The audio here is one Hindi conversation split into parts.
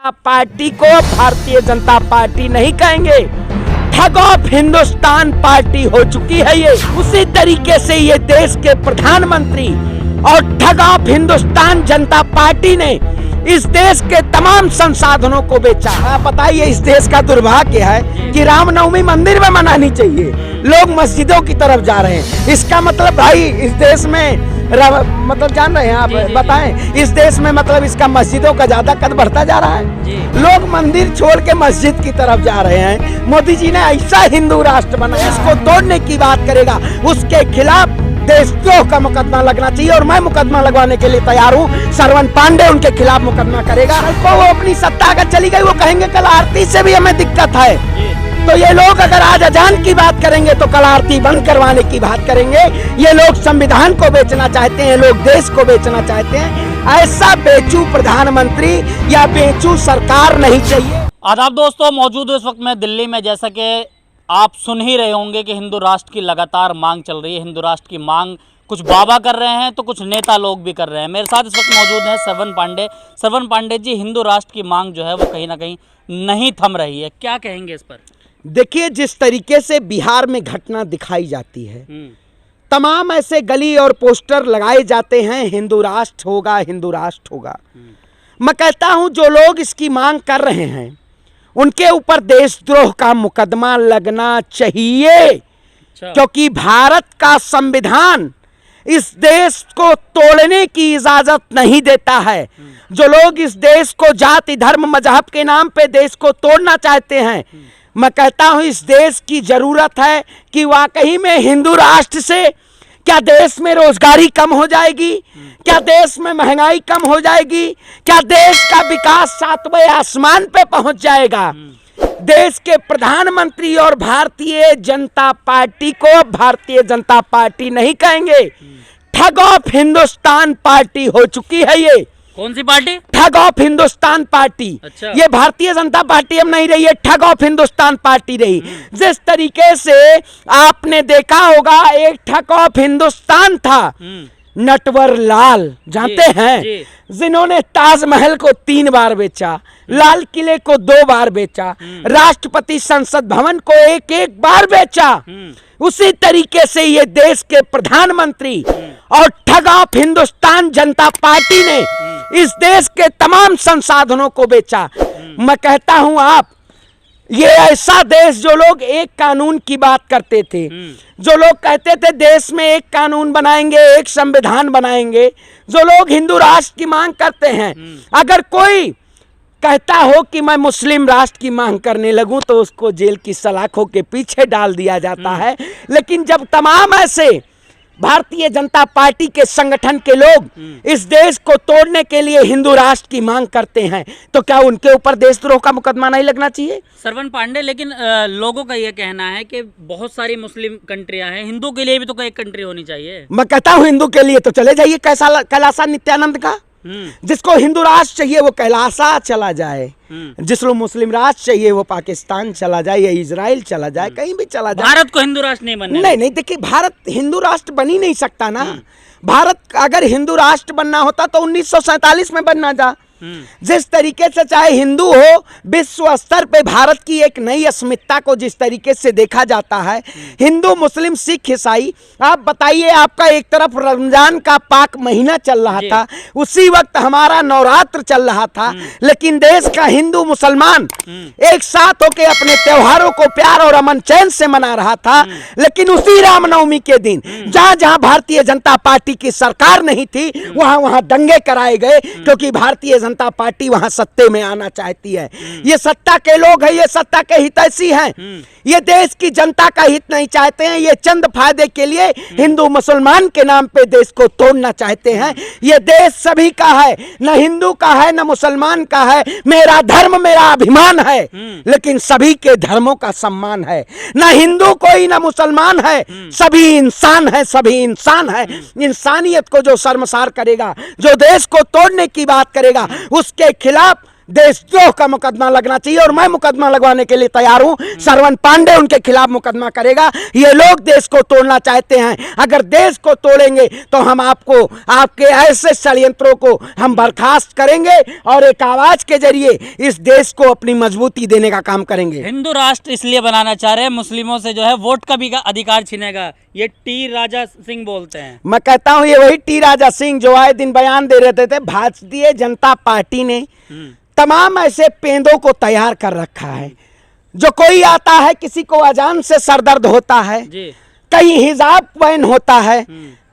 पार्टी को भारतीय जनता पार्टी नहीं कहेंगे, ठग ऑफ हिंदुस्तान पार्टी हो चुकी है ये। उसी तरीके से ये देश के प्रधानमंत्री और ठग ऑफ हिंदुस्तान जनता पार्टी ने इस देश के तमाम संसाधनों को बेचा। आप बताइए, इस देश का दुर्भाग्य है कि रामनवमी मंदिर में मनानी चाहिए, लोग मस्जिदों की तरफ जा रहे हैं। इसका मतलब भाई इस देश में मतलब जान रहे हैं आप, बताएं इस देश में मतलब इसका मस्जिदों का ज्यादा कद बढ़ता जा रहा है। लोग मंदिर छोड़ के मस्जिद की तरफ जा रहे हैं। मोदी जी ने ऐसा हिंदू राष्ट्र बनाया, इसको तोड़ने की बात करेगा उसके खिलाफ देशद्रोह का मुकदमा लगना चाहिए और मैं मुकदमा लगवाने के लिए तैयार हूँ। श्रवण पांडे उनके खिलाफ मुकदमा करेगा। वो अपनी सत्ता अगर चली गई, वो कहेंगे कल आरती से भी हमें दिक्कत है। तो ये लोग अगर आज अजान की बात करेंगे तो कल आरती बंद करवाने की बात करेंगे। ये लोग संविधान को बेचना चाहते हैं, लोग देश को बेचना चाहते हैं। ऐसा बेचू प्रधानमंत्री या बेचू सरकार नहीं चाहिए। आदाब दोस्तों, मौजूद इस वक्त मैं दिल्ली में। जैसा कि आप सुन ही रहे होंगे कि हिंदू राष्ट्र की लगातार मांग चल रही है। हिंदू राष्ट्र की मांग कुछ बाबा कर रहे हैं तो कुछ नेता लोग भी कर रहे हैं। मेरे साथ इस वक्त मौजूद हैं श्रवण पांडे। श्रवण पांडे जी, हिंदू राष्ट्र की मांग जो है वो कहीं ना कहीं नहीं थम रही है, क्या कहेंगे इस पर? देखिए, जिस तरीके से बिहार में घटना दिखाई जाती है, तमाम ऐसे गली और पोस्टर लगाए जाते हैं, हिंदू राष्ट्र होगा, हिंदू राष्ट्र होगा। मैं कहता हूं जो लोग इसकी मांग कर रहे हैं उनके ऊपर देशद्रोह का मुकदमा लगना चाहिए। क्योंकि भारत का संविधान इस देश को तोड़ने की इजाजत नहीं देता है। जो लोग इस देश को जाति धर्म मजहब के नाम पे देश को तोड़ना चाहते हैं, मैं कहता हूं इस देश की जरूरत है कि वाकई में हिंदू राष्ट्र से क्या देश में रोजगारी कम हो जाएगी, क्या देश में महंगाई कम हो जाएगी, क्या देश का विकास सातवें आसमान पे पहुंच जाएगा। देश के प्रधानमंत्री और भारतीय जनता पार्टी को भारतीय जनता पार्टी नहीं कहेंगे, ठग ऑफ हिंदुस्तान पार्टी हो चुकी है ये। कौन सी पार्टी? ठग ऑफ हिंदुस्तान पार्टी। अच्छा। ये भारतीय जनता पार्टी अब नहीं रही है, ठग ऑफ हिंदुस्तान पार्टी रही। जिस तरीके से आपने देखा होगा, एक ठग ऑफ हिंदुस्तान था नटवर लाल, जानते हैं, जिन्होंने ताजमहल को 3 बार बेचा, लाल किले को 2 बार बेचा, राष्ट्रपति संसद भवन को 1-1 बार बेचा। उसी तरीके से ये देश के प्रधानमंत्री और ठग ऑफ हिंदुस्तान जनता पार्टी ने इस देश के तमाम संसाधनों को बेचा। मैं कहता हूं आप, ये ऐसा देश, जो लोग एक कानून की बात करते थे, जो लोग कहते थे देश में एक कानून बनाएंगे, एक संविधान बनाएंगे, जो लोग हिंदू राष्ट्र की मांग करते हैं, अगर कोई कहता हो कि मैं मुस्लिम राष्ट्र की मांग करने लगूं तो उसको जेल की सलाखों के पीछे डाल दिया जाता है। लेकिन जब तमाम ऐसे भारतीय जनता पार्टी के संगठन के लोग इस देश को तोड़ने के लिए हिंदू राष्ट्र की मांग करते हैं, तो क्या उनके ऊपर देशद्रोह का मुकदमा नहीं लगना चाहिए? श्रवण पांडे, लेकिन लोगों का यह कहना है कि बहुत सारी मुस्लिम कंट्रियां हैं, हिंदू के लिए भी तो कोई एक कंट्री होनी चाहिए। मैं कहता हूं हिंदू के लिए तो चले जाइए कैलासा नित्यानंद का। जिसको हिंदू राष्ट्र चाहिए वो कैलासा चला जाए, जिसको मुस्लिम राष्ट्र चाहिए वो पाकिस्तान चला जाए या इजराइल चला जाए, कहीं भी चला जाए। भारत को हिंदू राष्ट्र नहीं बनना। नहीं, देखिए, भारत हिंदू राष्ट्र बन ही नहीं सकता ना। भारत अगर हिंदू राष्ट्र बनना होता तो 1947 में बनना था। जिस तरीके से चाहे हिंदू हो, विश्व स्तर पे भारत की एक नई अस्मिता को जिस तरीके से देखा जाता है, हिंदू मुस्लिम सिख ईसाई, आप बताइए, आपका एक तरफ रमजान का पाक महीना चल रहा था, उसी वक्त हमारा नवरात्र चल रहा था, लेकिन देश का हिंदू मुसलमान एक साथ होकर अपने त्योहारों को प्यार और अमन चैन से मना रहा था। लेकिन उसी रामनवमी के दिन जहां जहां भारतीय जनता पार्टी की सरकार नहीं थी, वहां वहां दंगे कराए गए, क्योंकि भारतीय जनता पार्टी वहां सत्ते में आना चाहती है। ये सत्ता के लोग हैं, ये सत्ता के हितैषी हैं, ये देश की जनता का हित नहीं चाहते हैं। ये चंद फायदे के लिए हिंदू मुसलमान के नाम पे देश को तोड़ना चाहते हैं। ये देश सभी का है, न हिंदू का है न मुसलमान का है। मेरा धर्म मेरा अभिमान है, लेकिन सभी के धर्मों का सम्मान है। न हिंदू कोई न मुसलमान है, सभी इंसान है, सभी इंसान है। इंसानियत को जो शर्मसार करेगा, जो देश को तोड़ने की बात करेगा, उसके खिलाफ देशद्रोह का मुकदमा लगना चाहिए और मैं मुकदमा लगवाने के लिए तैयार हूं। श्रवण पांडे उनके खिलाफ मुकदमा करेगा। ये लोग देश को तोड़ना चाहते हैं। अगर देश को तोड़ेंगे तो हम आपको, आपके ऐसे षड्यंत्रों को हम बर्खास्त करेंगे और एक आवाज के जरिए इस देश को अपनी मजबूती देने का काम करेंगे। हिंदू राष्ट्र इसलिए बनाना चाह रहे हैं, मुस्लिमों से जो है वोट का भी अधिकार छीनेगा, ये टी राजा सिंह बोलते हैं। मैं कहता हूं ये वही टी राजा सिंह जो आए दिन बयान दे रहे थे। भारतीय जनता पार्टी ने तमाम ऐसे पेंदों को तैयार कर रखा है। जो कोई आता है, किसी को अजान से सरदर्द होता है, कहीं हिजाब बैन होता है,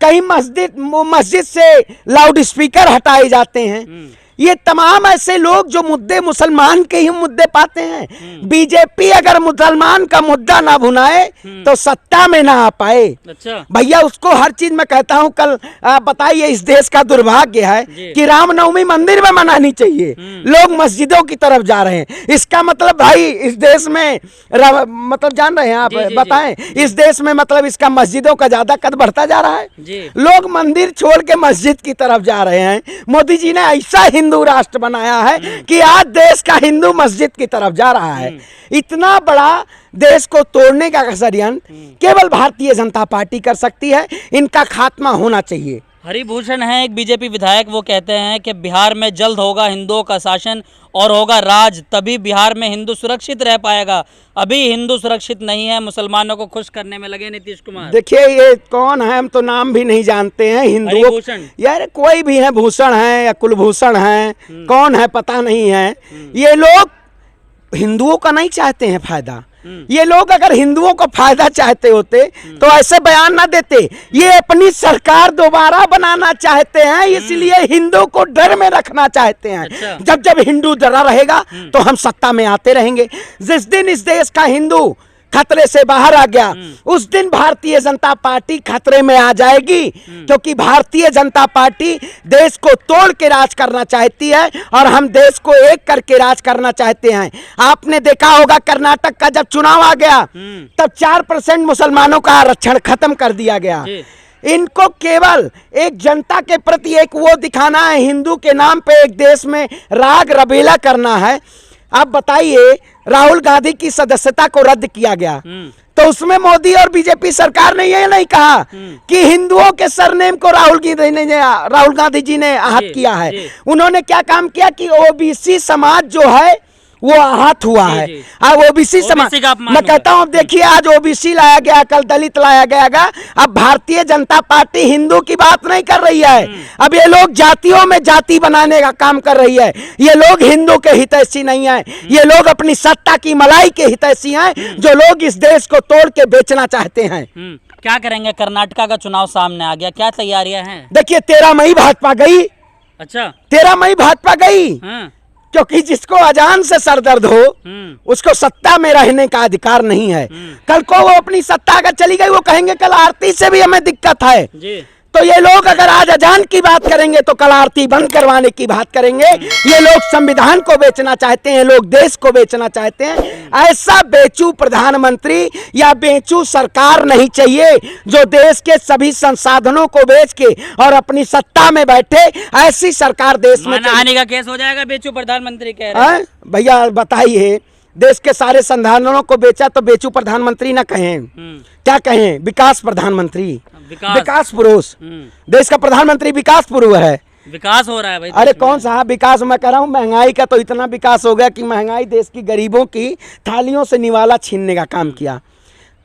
कहीं मस्जिद से लाउड स्पीकर हटाए जाते हैं। ये तमाम ऐसे लोग जो मुद्दे मुसलमान के ही मुद्दे पाते हैं। बीजेपी अगर मुसलमान का मुद्दा ना भुनाए तो सत्ता में ना आ पाए। अच्छा भैया, उसको हर चीज में कहता हूं। कल बताइए, इस देश का दुर्भाग्य है कि रामनवमी मंदिर में मनानी चाहिए, लोग मस्जिदों की तरफ जा रहे हैं। इसका मतलब भाई इस देश में मतलब जान रहे हैं आप? बताएं, इस देश में मतलब इसका मस्जिदों का ज्यादा कद बढ़ता जा रहा है। लोग मंदिर छोड़ के मस्जिद की तरफ जा रहे हैं। मोदी जी ने ऐसा हिंदू राष्ट्र बनाया है कि आज देश का हिंदू मस्जिद की तरफ जा रहा है। इतना बड़ा देश को तोड़ने का षड्यंत्र केवल भारतीय जनता पार्टी कर सकती है। इनका खात्मा होना चाहिए। हरिभूषण है एक बीजेपी विधायक, वो कहते हैं कि बिहार में जल्द होगा हिंदुओं का शासन और होगा राज, तभी बिहार में हिंदू सुरक्षित रह पाएगा। अभी हिंदू सुरक्षित नहीं है, मुसलमानों को खुश करने में लगे नीतीश कुमार। देखिए ये कौन है, हम तो नाम भी नहीं जानते हैं हिंदुओं। यार कोई भी है, भूषण है या कुलभूषण है, कौन है पता नहीं है। ये लोग हिंदुओं का नहीं चाहते हैं फायदा। ये लोग अगर हिंदुओं को फायदा चाहते होते तो ऐसे बयान ना देते। ये अपनी सरकार दोबारा बनाना चाहते हैं, इसलिए हिंदू को डर में रखना चाहते हैं। अच्छा। जब जब हिंदू डरा रहेगा तो हम सत्ता में आते रहेंगे। जिस दिन इस देश का हिंदू खतरे से बाहर आ गया, उस दिन भारतीय जनता पार्टी खतरे में आ जाएगी, क्योंकि भारतीय जनता पार्टी देश को तोड़ के राज करना चाहती है और हम देश को एक करके राज करना चाहते हैं। आपने देखा होगा कर्नाटक का जब चुनाव आ गया तब 4% मुसलमानों का आरक्षण खत्म कर दिया गया। इनको केवल एक जनता के प्रति एक वो दिखाना है, हिंदू के नाम पे एक देश में राग रबेला करना है। आप बताइए, राहुल गांधी की सदस्यता को रद्द किया गया तो उसमें मोदी और बीजेपी सरकार ने ये नहीं कहा कि हिंदुओं के सरनेम को राहुल गांधी जी ने आहत किया है। उन्होंने क्या काम किया कि ओबीसी समाज जो है वो आहत हुआ है। अब ओबीसी समाज, मैं कहता हूँ देखिए, आज ओबीसी लाया गया, कल दलित लाया गया। अब भारतीय जनता पार्टी हिंदू की बात नहीं कर रही है। अब ये लोग जातियों में जाति बनाने का काम कर रही है। ये लोग हिंदू के हितैषी नहीं है, ये लोग अपनी सत्ता की मलाई के हितैषी हैं, जो लोग इस देश को तोड़ के बेचना चाहते हैं। क्या करेंगे? कर्नाटका का चुनाव सामने आ गया, क्या तैयारियां हैं? देखिए 13 मई भाजपा गई। अच्छा, 13 मई भाजपा गई, क्योंकि जिसको अजान से सरदर्द हो उसको सत्ता में रहने का अधिकार नहीं है। कल को वो अपनी सत्ता अगर चली गई, वो कहेंगे कल आरती से भी हमें दिक्कत है जी। तो ये लोग अगर आज अजान की बात करेंगे तो कल आरती बंद करवाने की बात करेंगे। ये लोग संविधान को बेचना चाहते हैं, लोग देश को बेचना चाहते हैं। ऐसा बेचू प्रधानमंत्री या बेचू सरकार नहीं चाहिए जो देश के सभी संसाधनों को बेच के और अपनी सत्ता में बैठे। ऐसी सरकार देश में आने का केस हो जाएगा, बेचू प्रधानमंत्री कह रहे हैं। भैया बताइए, देश के सारे संसाधनों को बेचा तो बेचू प्रधानमंत्री ना कहें, क्या कहें? विकास प्रधानमंत्री, विकास पुरुष। देश का प्रधानमंत्री विकास पुरुष है। विकास हो रहा है भाई। अरे कौन सा विकास, मैं कह रहा हूँ महंगाई का तो इतना विकास हो गया कि महंगाई देश की गरीबों की थालियों से निवाला छीनने का काम किया।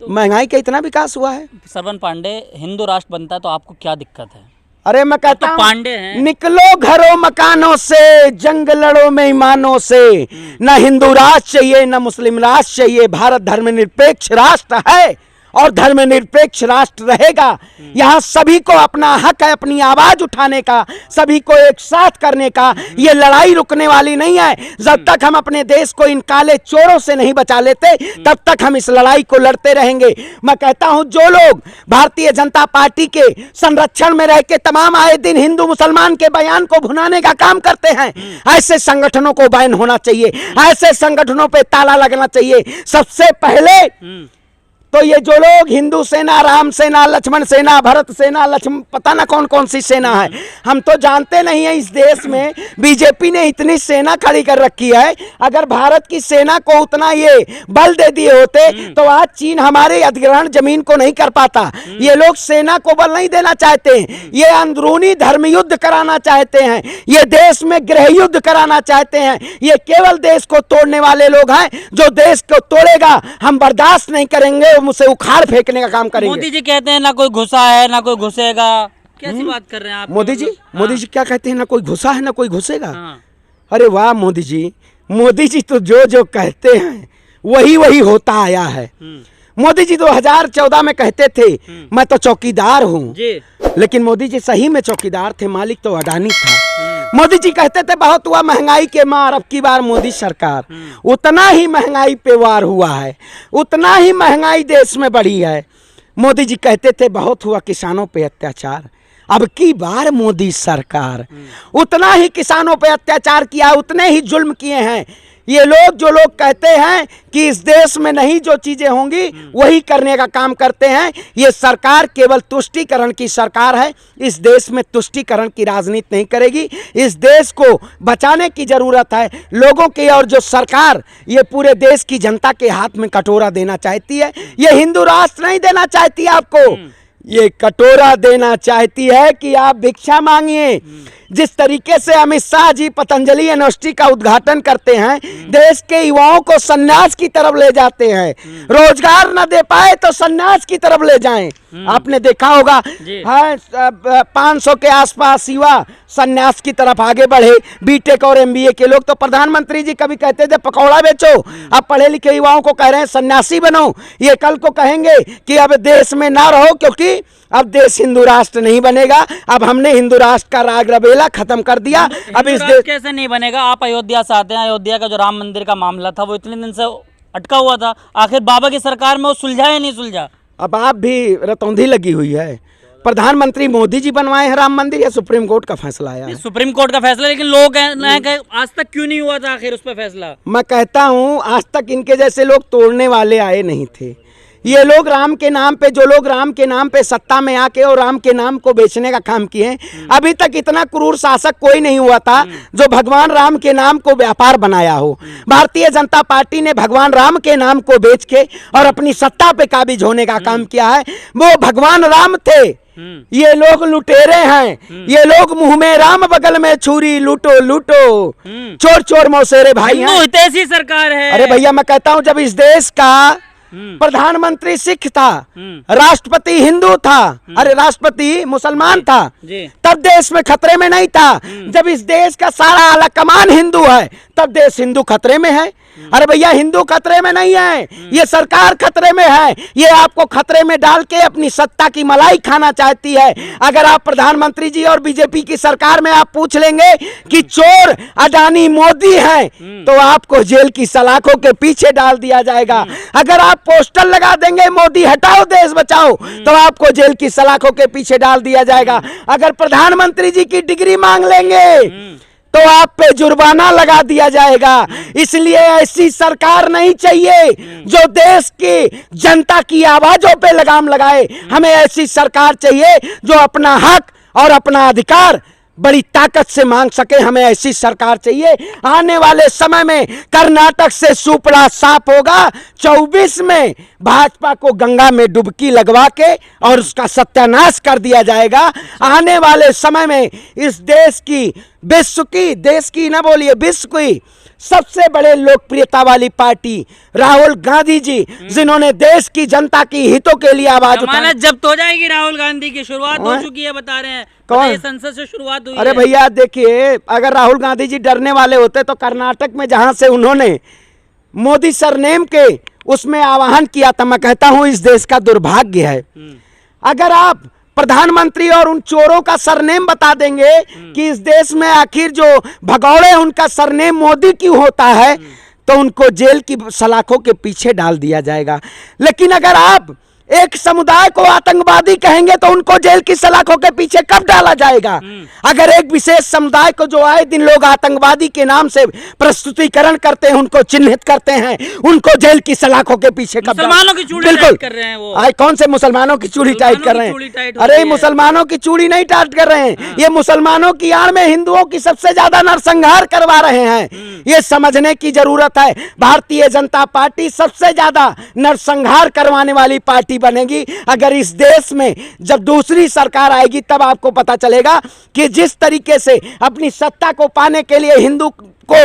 तो महंगाई का इतना विकास हुआ है। श्रवण पांडे, हिंदू राष्ट्र बनता है तो आपको क्या दिक्कत है? अरे मैं कहता हूं, पांडे हैं। निकलो घरों मकानों से, जंग लड़ो मेहमानों से। न हिंदू राष्ट्र चाहिए न मुस्लिम राष्ट्र चाहिए। भारत धर्मनिरपेक्ष राष्ट्र है और धर्मनिरपेक्ष राष्ट्र रहेगा। यहाँ सभी को अपना हक है अपनी आवाज उठाने का, सभी को एक साथ करने का। ये लड़ाई रुकने वाली नहीं है। जब तक हम अपने देश को इन काले चोरों से नहीं बचा लेते तब तक हम इस लड़ाई को लड़ते रहेंगे। मैं कहता हूं, जो लोग भारतीय जनता पार्टी के संरक्षण में रह के तमाम आए दिन हिंदू मुसलमान के बयान को भुनाने का काम करते हैं, ऐसे संगठनों को बैन होना चाहिए, ऐसे संगठनों पर ताला लगना चाहिए। सबसे पहले तो ये जो लोग हिंदू सेना, राम सेना, लक्ष्मण सेना, भरत सेना, लक्ष्मण पता ना कौन कौन सी सेना है, हम तो जानते नहीं है। इस देश में बीजेपी ने इतनी सेना खड़ी कर रखी है, अगर भारत की सेना को उतना ये बल दे दिए होते तो आज चीन हमारे अधिग्रहण जमीन को नहीं कर पाता। ये लोग सेना को बल नहीं देना चाहते हैं, ये अंदरूनी धर्म युद्ध कराना चाहते हैं, ये देश में गृह युद्ध कराना चाहते हैं। ये केवल देश को तोड़ने वाले लोग हैं। जो देश को तोड़ेगा हम बर्दाश्त नहीं करेंगे, उसे उखाड़ फेंकने का काम करेंगे। मोदी जी कहते हैं ना कोई घुसा है ना कोई घुसेगा, कैसी बात कर रहे हैं आप? मोदी जी क्या कहते हैं, ना कोई घुसा है ना कोई घुसेगा। हाँ। अरे वाह मोदी जी तो जो कहते हैं वही वही होता आया है। मोदी जी 2014 में कहते थे मैं तो चौकीदार हूँ, लेकिन मोदी जी सही में चौकीदार थे, मालिक तो अडानी था। मोदी जी कहते थे बहुत हुआ महंगाई के मार, अब की बार मोदी सरकार उतना ही महंगाई पे वार हुआ है, उतना ही महंगाई देश में बढ़ी है। मोदी जी कहते थे बहुत हुआ किसानों पे अत्याचार, अब की बार मोदी सरकार उतना ही किसानों पे अत्याचार किया, उतने ही जुल्म किए हैं। ये लोग जो लोग कहते हैं कि इस देश में नहीं जो चीजें होंगी वही करने का काम करते हैं। ये सरकार केवल तुष्टीकरण की सरकार है, इस देश में तुष्टीकरण की राजनीति नहीं करेगी। इस देश को बचाने की जरूरत है लोगों की, और जो सरकार ये पूरे देश की जनता के हाथ में कटोरा देना चाहती है, ये हिंदू राष्ट्र नहीं देना चाहती आपको, ये कटोरा देना चाहती है कि आप भिक्षा मांगिए। जिस तरीके से अमित शाह जी पतंजलि यूनिवर्सिटी का उद्घाटन करते हैं, देश के युवाओं को सन्यास की तरफ ले जाते हैं, रोजगार न दे पाए तो सन्यास की तरफ ले जाएं। आपने देखा होगा 500 के आसपास युवा सन्यास की तरफ आगे बढ़े, बीटेक और एमबीए के लोग। तो प्रधानमंत्री जी कभी कहते थे पकौड़ा बेचो, अब पढ़े लिखे युवाओं को कह रहे हैं सन्यासी बनो। ये कल को कहेंगे कि अब देश में ना रहो, क्योंकि अब देश हिंदू राष्ट्र नहीं बनेगा, अब हमने हिंदू राष्ट्र का राग रबेला खत्म कर दिया। अब इस देश कैसे नहीं बनेगा? आप अयोध्या से आते हैं, अयोध्या का जो राम मंदिर का मामला था वो इतने दिन से अटका हुआ था, आखिर बाबा की सरकार में वो सुलझा या नहीं सुलझा? अब आप भी रतौंधी लगी हुई है। प्रधानमंत्री मोदी जी बनवाए हैं राम मंदिर या सुप्रीम कोर्ट का फैसला आया है? सुप्रीम कोर्ट का फैसला, लेकिन लोग कहना है आज तक क्यों नहीं हुआ था आखिर उस पर फैसला? मैं कहता हूं आज तक इनके जैसे लोग तोड़ने वाले आए नहीं थे। ये लोग राम के नाम पे, जो लोग राम के नाम पे सत्ता में आके और राम के नाम को बेचने का काम किए, अभी तक इतना क्रूर शासक कोई नहीं हुआ था जो भगवान राम के नाम को व्यापार बनाया हो। भारतीय जनता पार्टी ने भगवान राम के नाम को बेच के और अपनी सत्ता पे काबिज होने का काम किया है। वो भगवान राम थे, ये लोग लुटेरे हैं, ये लोग मुंह में राम बगल में छुरी, लूटो लूटो, चोर चोर मौसेरे भाई हैं। हितैषी सरकार है। अरे भैया मैं कहता हूं जब इस देश का प्रधानमंत्री सिख था, राष्ट्रपति हिंदू था, अरे राष्ट्रपति मुसलमान था, तब देश में खतरे में नहीं था। जब इस देश का सारा आला कमान हिंदू है तब देश हिंदू खतरे में है। अरे भैया हिंदू खतरे में नहीं है, ये सरकार खतरे में है। ये आपको खतरे में डाल के अपनी सत्ता की मलाई खाना चाहती है। अगर आप प्रधानमंत्री जी और बीजेपी की सरकार में आप पूछ लेंगे कि चोर अडानी मोदी हैं, तो आपको जेल की सलाखों के पीछे डाल दिया जाएगा। अगर आप पोस्टर लगा देंगे मोदी हटाओ देश बचाओ, तो आपको जेल की सलाखों के पीछे डाल दिया जाएगा। अगर प्रधानमंत्री जी की डिग्री मांग लेंगे तो आप पे जुर्माना लगा दिया जाएगा। इसलिए ऐसी सरकार नहीं चाहिए जो देश की जनता की आवाजों पे लगाम लगाए। हमें ऐसी सरकार चाहिए जो अपना हक और अपना अधिकार बड़ी ताकत से मांग सके। हमें ऐसी सरकार चाहिए। आने वाले समय में कर्नाटक से सुपड़ा साफ होगा, 24 में भाजपा को गंगा में डुबकी लगवा के और उसका सत्यानाश कर दिया जाएगा। आने वाले समय में इस देश की, विश्व की सबसे बड़े लोकप्रियता वाली पार्टी राहुल गांधी जी, जिन्होंने देश की जनता की हितों के लिए आवाज उठाई। जब्त हो जाएगी राहुल गांधी की, शुरुआत हो चुकी है बता रहे हैं। कौन? संसद से शुरुआत हुई। अरे भैया देखिए, अगर राहुल गांधी जी डरने वाले होते तो कर्नाटक में जहां से उन्होंने मोदी सरनेम के उसमें आह्वान किया था, मैं कहता हूं इस देश का दुर्भाग्य है। अगर आप प्रधानमंत्री और उन चोरों का सरनेम बता देंगे कि इस देश में आखिर जो भगौड़े उनका सरनेम मोदी क्यों होता है, तो उनको जेल की सलाखों के पीछे डाल दिया जाएगा। लेकिन अगर आप एक समुदाय को आतंकवादी कहेंगे तो उनको जेल की सलाखों के पीछे कब डाला जाएगा? अगर एक विशेष समुदाय को जो आए दिन लोग आतंकवादी के नाम से प्रस्तुतिकरण करते हैं, उनको चिन्हित करते हैं, उनको जेल की सलाखों के पीछे कब मुसलमानों की चूड़ी टाइट कर रहे हैं वो। आए कौन से मुसलमानों की चूड़ी टाइट कर रहे हैं? अरे मुसलमानों की चूड़ी नहीं टाइट कर रहे हैं, ये मुसलमानों की आड़ में हिंदुओं की सबसे ज्यादा नरसंहार करवा रहे हैं। ये समझने की जरूरत है। भारतीय जनता पार्टी सबसे ज्यादा नरसंहार करवाने वाली पार्टी बनेगी। अगर इस देश में जब दूसरी सरकार आएगी तब आपको पता चलेगा कि जिस तरीके से अपनी सत्ता को पाने के लिए हिंदू को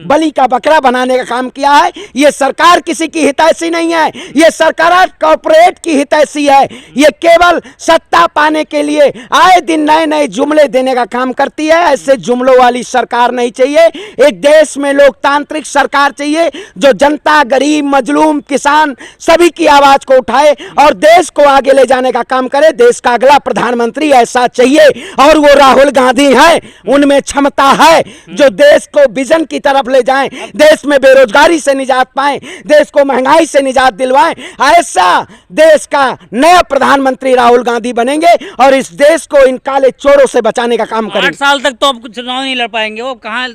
बलि का बकरा बनाने का काम किया है, ये सरकार किसी की हितैषी नहीं है, ये सरकार कॉर्पोरेट की हितैषी है। ये केवल सत्ता पाने के लिए आए दिन नए नए जुमले देने का काम करती है। ऐसे जुमलों वाली सरकार नहीं चाहिए। एक देश में लोकतांत्रिक सरकार चाहिए जो जनता, गरीब, मजलूम, किसान सभी की आवाज को उठाए और देश को आगे ले जाने का काम करे। देश का अगला प्रधानमंत्री ऐसा चाहिए और वो राहुल गांधी है। उनमें क्षमता है जो देश को विजन की तरफ ले जाएं, देश में बेरोजगारी से निजात पाएं, देश को महंगाई से निजात दिलवाएं। ऐसा देश का नया प्रधानमंत्री राहुल गांधी बनेंगे और इस देश को इन काले चोरों से बचाने का काम करेंगे। 8 साल तक तो अब कुछ चुनाव नहीं लड़ पाएंगे, वो कहाँ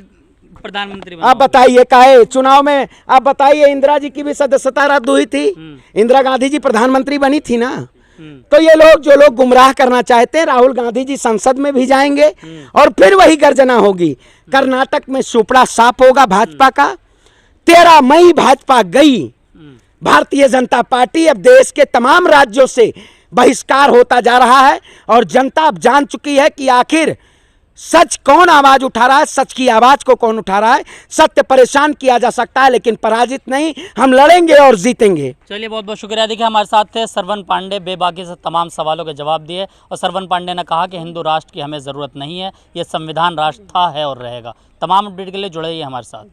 प्रधानमंत्री आप बताइए काहे चुनाव में? आप बताइए, इंदिरा जी की भी सदस्यता रद्द हुई थी, इंदिरा गांधी जी प्रधानमंत्री बनी थी ना। तो ये लोग जो लोग गुमराह करना चाहते हैं, राहुल गांधी जी संसद में भी जाएंगे और फिर वही गर्जना होगी। कर्नाटक में सुपड़ा साफ होगा भाजपा का। 13 मई भाजपा गई। भारतीय जनता पार्टी अब देश के तमाम राज्यों से बहिष्कार होता जा रहा है और जनता अब जान चुकी है कि आखिर सच कौन आवाज उठा रहा है, सच की आवाज को कौन उठा रहा है। सत्य परेशान किया जा सकता है लेकिन पराजित नहीं। हम लड़ेंगे और जीतेंगे। चलिए, बहुत बहुत शुक्रिया। देखिए, हमारे साथ थे सरवन पांडे, बेबाकी से तमाम सवालों के जवाब दिए। और सरवन पांडे ने कहा कि हिंदू राष्ट्र की हमें ज़रूरत नहीं है, ये संविधान राष्ट्र था, है और रहेगा। तमाम अपडेट के लिए जुड़े रहिए हमारे साथ।